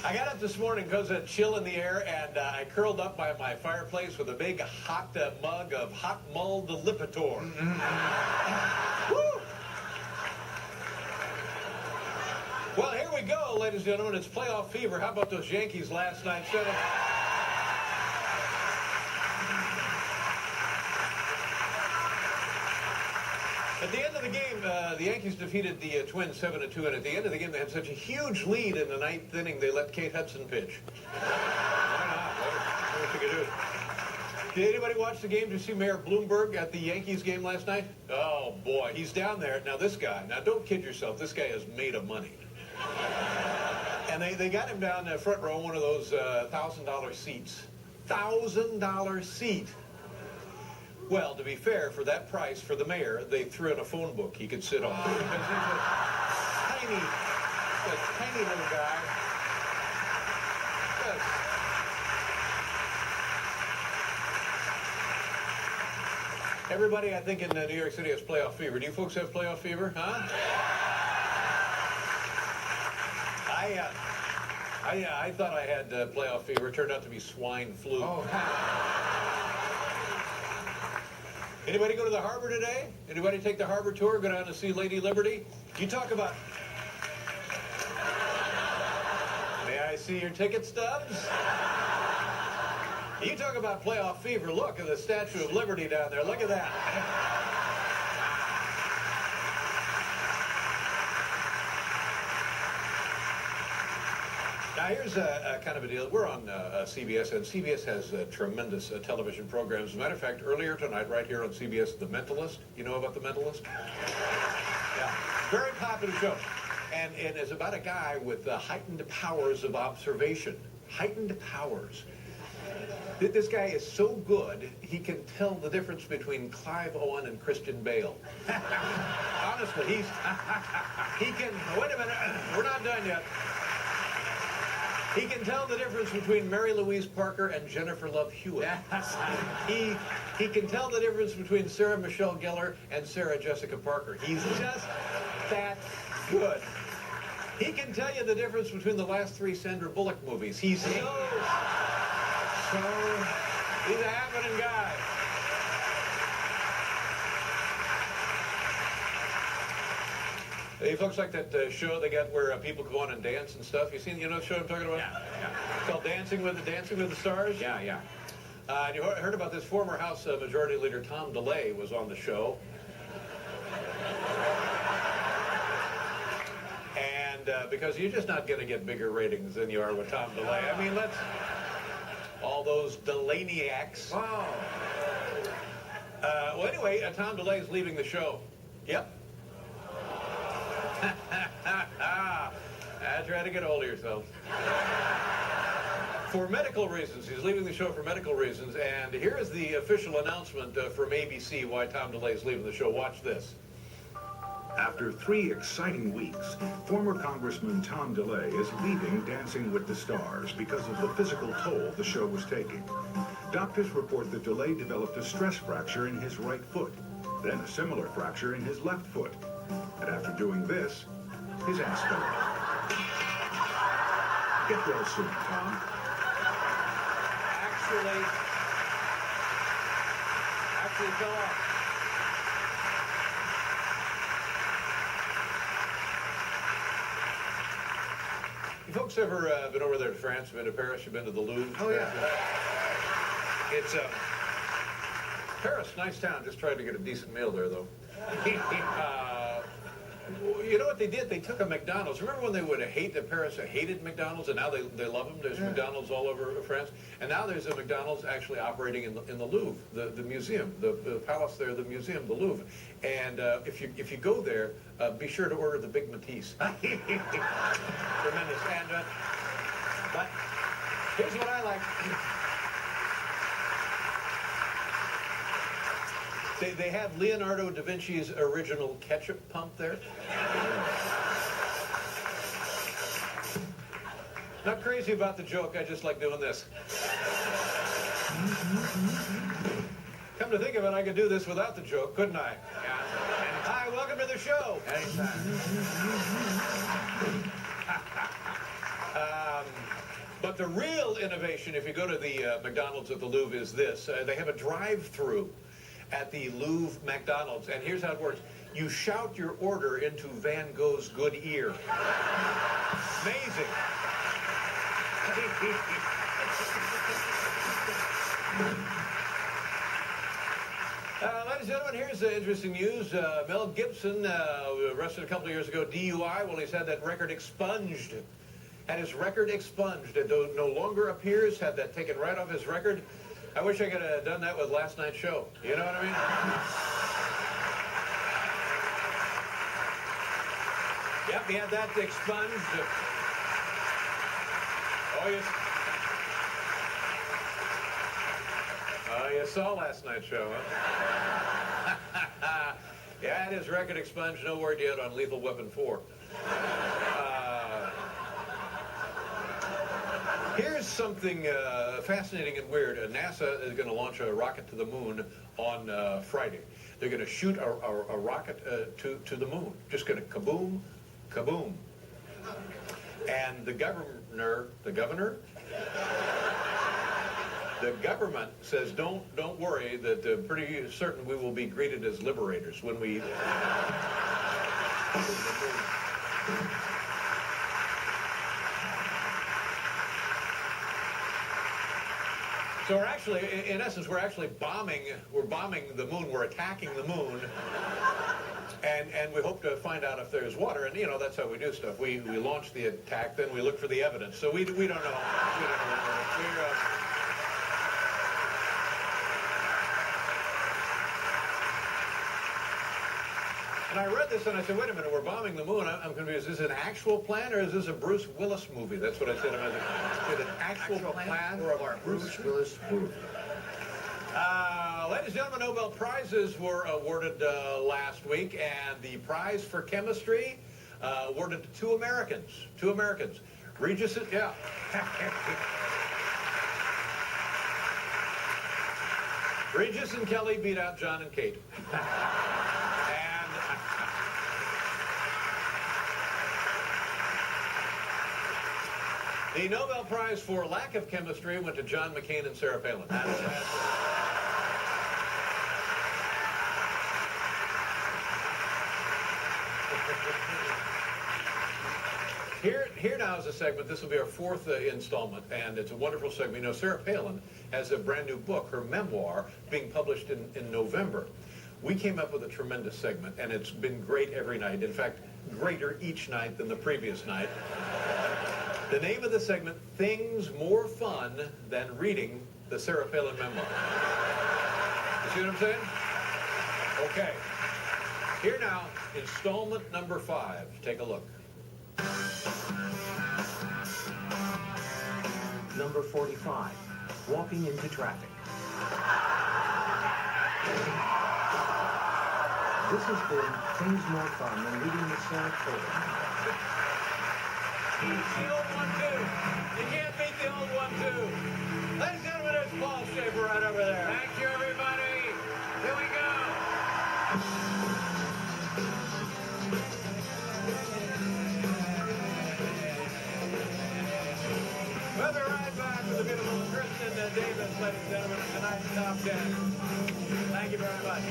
I got up this morning because of chill in the air, and I curled up by my fireplace with a big hot mug of hot mulled Lipitor. Woo! Well, here we go, ladies and gentlemen. It's playoff fever. How about those Yankees last night? At the end of the game, the Yankees defeated the Twins 7-2, and at the end of the game, they had such a huge lead in the ninth inning, they let Kate Hudson pitch. Why not? What you could do? Did anybody watch the game? Did you see Mayor Bloomberg at the Yankees game last night? Oh, boy, he's down there. Now, this guy, now don't kid yourself, this guy is made of money. And they got him down the front row, one of those $1,000 seats. $1,000 seat. Well, to be fair, for that price, for the mayor, they threw in a phone book he could sit on. Because he's a tiny little guy. Yes. Everybody, I think, in New York City has playoff fever. Do you folks have playoff fever? Huh? I thought I had playoff fever. It turned out to be swine flu. Oh. Anybody go to the harbor today? Anybody take the harbor tour? Go down to see Lady Liberty? You talk about... May I see your ticket stubs? You talk about playoff fever. Look at the Statue of Liberty down there. Look at that. Now, here's a kind of a deal. We're on CBS, and CBS has tremendous television programs. As a matter of fact, earlier tonight, right here on CBS, The Mentalist. You know about The Mentalist? Yeah. Very popular show. And it's about a guy with heightened powers of observation. Heightened powers. This guy is so good, he can tell the difference between Clive Owen and Christian Bale. Honestly, he can... Wait a minute. We're not done yet. He can tell the difference between Mary Louise Parker and Jennifer Love Hewitt. He can tell the difference between Sarah Michelle Gellar and Sarah Jessica Parker. He's just that good. He can tell you the difference between the last three Sandra Bullock movies. He's he's a happening guy. Hey, folks, like that show they got where people go on and dance and stuff. You know the show I'm talking about? Yeah. It's called Dancing with the Stars? Yeah. And you heard about this former House Majority Leader Tom DeLay was on the show. And because you're just not going to get bigger ratings than you are with Tom DeLay. I mean, all those Delaney-acts. Wow. Well, anyway, Tom DeLay is leaving the show. Yep. Try to get a hold of yourself. For medical reasons. He's leaving the show for medical reasons. And here is the official announcement from ABC why Tom DeLay is leaving the show. Watch this. After 3 exciting weeks, former Congressman Tom DeLay is leaving Dancing with the Stars because of the physical toll the show was taking. Doctors report that DeLay developed a stress fracture in his right foot, then a similar fracture in his left foot. And after doing this, his ass fell off. Get well soon, Tom. Actually fell off. You folks ever been over there to France, been to Paris, you've been to the Louvre? Oh, yeah. It's Paris, nice town. Just tried to get a decent meal there, though. You know what they did? They took a McDonald's. Remember when they would hate Paris hated McDonald's, and now they love them? There's McDonald's all over France. And now there's a McDonald's actually operating in the Louvre, the museum, the palace there, the museum, the Louvre. And if you go there, be sure to order the Big Matisse. Tremendous. And but here's what I like. They have Leonardo da Vinci's original ketchup pump there. Not crazy about the joke, I just like doing this. Come to think of it, I could do this without the joke, couldn't I? Yeah. Hi, welcome to the show. Anytime. But the real innovation, if you go to the McDonald's at the Louvre, is this. They have a drive-through at the Louvre McDonald's, and here's how it works. You shout your order into Van Gogh's good ear. Amazing. Ladies and gentlemen, here's interesting news. Mel Gibson, arrested a couple of years ago, DUI. Well, he's had that record expunged. Had his record expunged. It no longer appears. Had that taken right off his record. I wish I could have done that with last night's show. You know what I mean? Yep, he had that expunged. Oh, yes. Oh, you saw last night's show, huh? Yeah, had his record expunged. No word yet on Lethal Weapon 4. Here's something fascinating and weird. NASA is going to launch a rocket to the moon on Friday. They're going to shoot a rocket to the moon. Just going to kaboom, kaboom. And the government says, don't worry, that pretty certain we will be greeted as liberators when we... So we're actually, in essence, we're bombing the moon. We're attacking the moon, and we hope to find out if there's water. And you know, that's how we do stuff. We launch the attack, then we look for the evidence. So we don't know. We don't know. And I read this and I said, wait a minute, we're bombing the moon. I'm confused. Is this an actual plan or is this a Bruce Willis movie? That's what I said. Is it an actual plan or a Bruce Willis movie? Ladies and gentlemen, Nobel Prizes were awarded last week, and the prize for chemistry awarded to two Americans. Regis, yeah. Regis and Kelly beat out John and Kate. The Nobel Prize for lack of chemistry went to John McCain and Sarah Palin. Here now is a segment. This will be our fourth installment, and it's a wonderful segment. You know, Sarah Palin has a brand new book, her memoir, being published in November. We came up with a tremendous segment, and it's been great every night. In fact, greater each night than the previous night. The name of the segment, Things More Fun Than Reading the Sarah Palin Memoir. You see what I'm saying? Okay. Here now, installment number 5. Take a look. Number 45, walking into traffic. This has been Things More Fun Than Reading the Sarah Palin Memoir. The old one, too. You can't beat the old one, too. Ladies and gentlemen, there's Paul Schaefer right over there. Thank you, everybody. Here we go. We'll be right back with the beautiful Kristen Davis, ladies and gentlemen, tonight's Top 10. Thank you very much.